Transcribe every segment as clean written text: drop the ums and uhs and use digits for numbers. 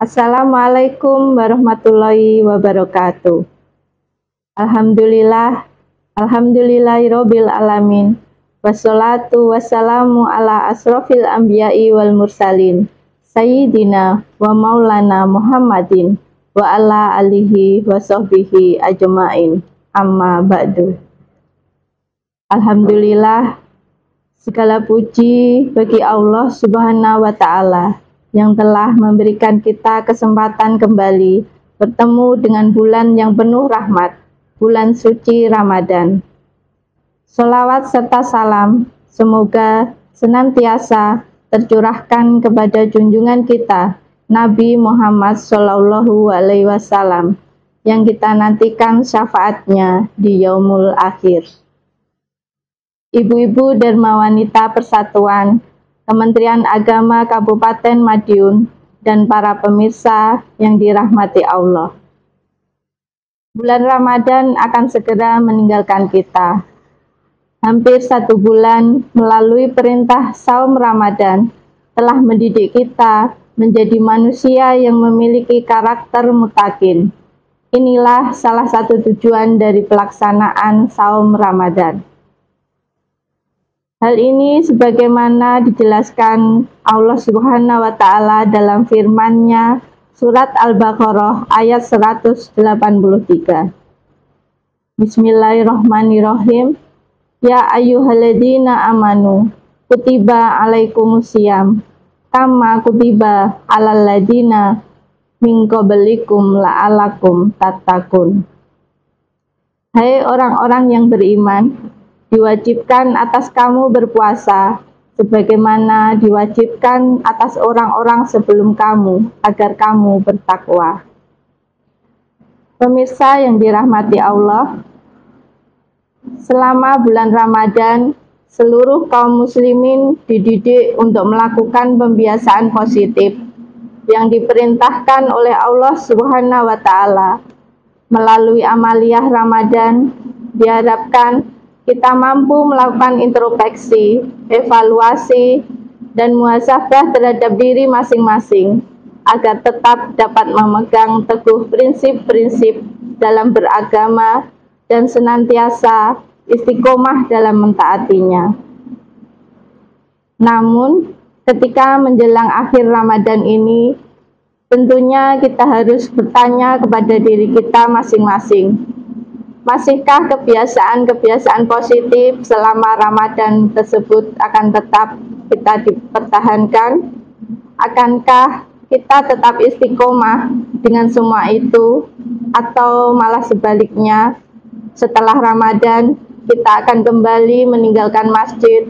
Assalamualaikum warahmatullahi wabarakatuh. Alhamdulillah, alhamdulillahirabbil alamin. Wassalatu wassalamu ala asrofil anbiya'i wal mursalin. Sayyidina wa maulana Muhammadin wa ala alihi wa sahbihi ajma'in. Amma ba'du. Alhamdulillah, segala puji bagi Allah Subhanahu wa ta'ala yang telah memberikan kita kesempatan kembali bertemu dengan bulan yang penuh rahmat, bulan suci Ramadan. Sholawat serta salam semoga senantiasa tercurahkan kepada junjungan kita, Nabi Muhammad Shallallahu Alaihi Wasallam, yang kita nantikan syafaatnya di yaumul akhir. Ibu-ibu Dharma Wanita Persatuan, Kementerian Agama Kabupaten Madiun, dan para pemirsa yang dirahmati Allah. Bulan Ramadan akan segera meninggalkan kita. Hampir 1 bulan melalui perintah saum Ramadan telah mendidik kita menjadi manusia yang memiliki karakter mutakin. Inilah salah satu tujuan dari pelaksanaan saum Ramadan. Hal ini sebagaimana dijelaskan Allah Subhanahu wa ta'ala dalam firman-Nya surat Al-Baqarah ayat 183. Bismillahirrahmanirrahim. Ya ayyuhalladzina amanu kutiba alaikumusiyam kama kutiba alal ladzina min qablikum la'alakum tattaqun. Hai orang-orang yang beriman, diwajibkan atas kamu berpuasa, sebagaimana diwajibkan atas orang-orang sebelum kamu, agar kamu bertakwa. Pemirsa yang dirahmati Allah, selama bulan Ramadan, seluruh kaum muslimin dididik untuk melakukan pembiasaan positif yang diperintahkan oleh Allah Subhanahu wa ta'ala. Melalui amaliyah Ramadan, diharapkan kita mampu melakukan introspeksi, evaluasi, dan muhasabah terhadap diri masing-masing agar tetap dapat memegang teguh prinsip-prinsip dalam beragama dan senantiasa istiqomah dalam mentaatinya. Namun, ketika menjelang akhir Ramadan ini, tentunya kita harus bertanya kepada diri kita masing-masing. Masihkah kebiasaan-kebiasaan positif selama Ramadan tersebut akan tetap kita dipertahankan? Akankah kita tetap istiqomah dengan semua itu? Atau malah sebaliknya, setelah Ramadan kita akan kembali meninggalkan masjid,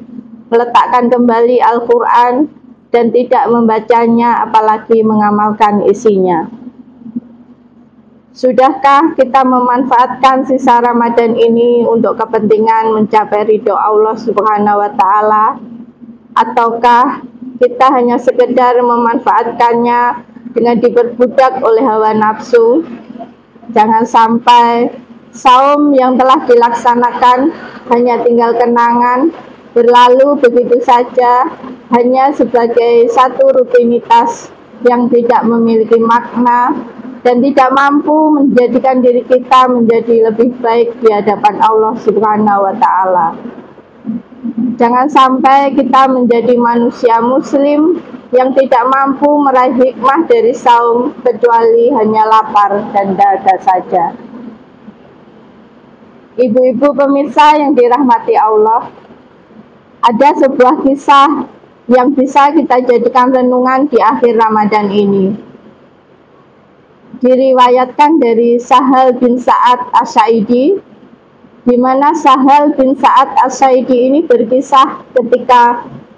meletakkan kembali Al-Quran, dan tidak membacanya apalagi mengamalkan isinya? Sudahkah kita memanfaatkan sisa Ramadan ini untuk kepentingan mencapai ridho Allah Subhanahu wa ta'ala? Ataukah kita hanya sekedar memanfaatkannya dengan diperbudak oleh hawa nafsu? Jangan sampai saum yang telah dilaksanakan hanya tinggal kenangan, berlalu begitu saja, hanya sebagai satu rutinitas yang tidak memiliki makna dan tidak mampu menjadikan diri kita menjadi lebih baik di hadapan Allah Subhanahu wa ta'ala. Jangan sampai kita menjadi manusia muslim yang tidak mampu meraih hikmah dari saum kecuali hanya lapar dan dahaga saja. Ibu-ibu pemirsa yang dirahmati Allah, ada sebuah kisah yang bisa kita jadikan renungan di akhir Ramadan ini. Diriwayatkan dari Sahal bin Sa'ad As-Sa'idi, di mana Sahal bin Sa'ad As-Sa'idi ini berkisah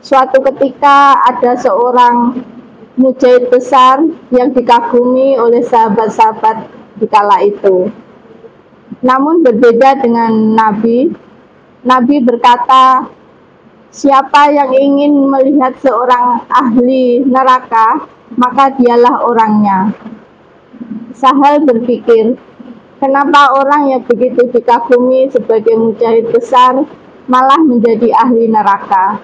suatu ketika ada seorang mujahid besar yang dikagumi oleh sahabat-sahabat di kala itu. Namun berbeda dengan Nabi berkata, siapa yang ingin melihat seorang ahli neraka, maka dialah orangnya. Sahal berpikir, kenapa orang yang begitu dikagumi sebagai mujahid besar malah menjadi ahli neraka?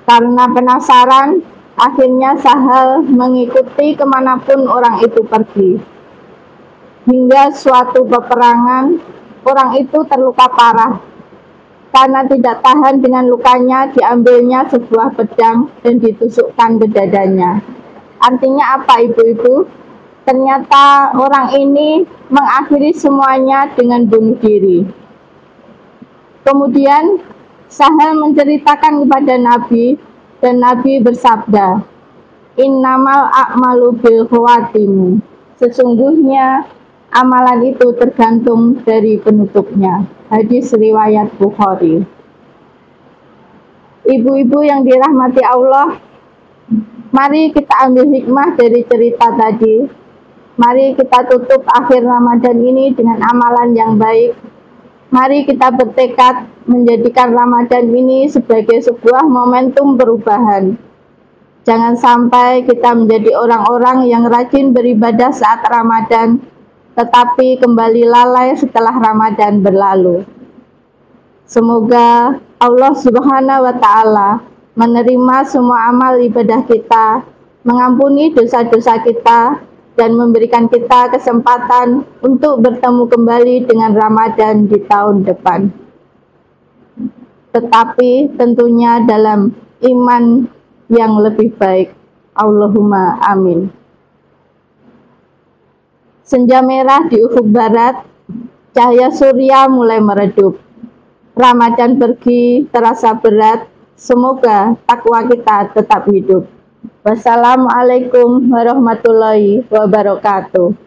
Karena penasaran, Akhirnya Sahal mengikuti kemanapun orang itu pergi. Hingga suatu peperangan, orang itu terluka parah. Karena tidak tahan dengan lukanya, diambilnya sebuah pedang dan ditusukkan ke dadanya. Artinya apa, ibu-ibu? Ternyata orang ini mengakhiri semuanya dengan bunuh diri. Kemudian Sahal menceritakan kepada Nabi, dan Nabi bersabda, "Innamal a'malu bil khawatimu." Sesungguhnya amalan itu tergantung dari penutupnya. Hadis riwayat Bukhari. Ibu-ibu yang dirahmati Allah, mari kita ambil hikmah dari cerita tadi. Mari kita tutup akhir Ramadan ini dengan amalan yang baik. Mari kita bertekad menjadikan Ramadan ini sebagai sebuah momentum perubahan. Jangan sampai kita menjadi orang-orang yang rajin beribadah saat Ramadan, tetapi kembali lalai setelah Ramadan berlalu. Semoga Allah Subhanahu wa Ta'ala menerima semua amal ibadah kita, mengampuni dosa-dosa kita, dan memberikan kita kesempatan untuk bertemu kembali dengan Ramadan di tahun depan. Tetapi tentunya dalam iman yang lebih baik. Allahumma amin. Senja merah di ufuk barat, cahaya surya mulai meredup. Ramadan pergi terasa berat, semoga takwa kita tetap hidup. Wassalamualaikum warahmatullahi wabarakatuh.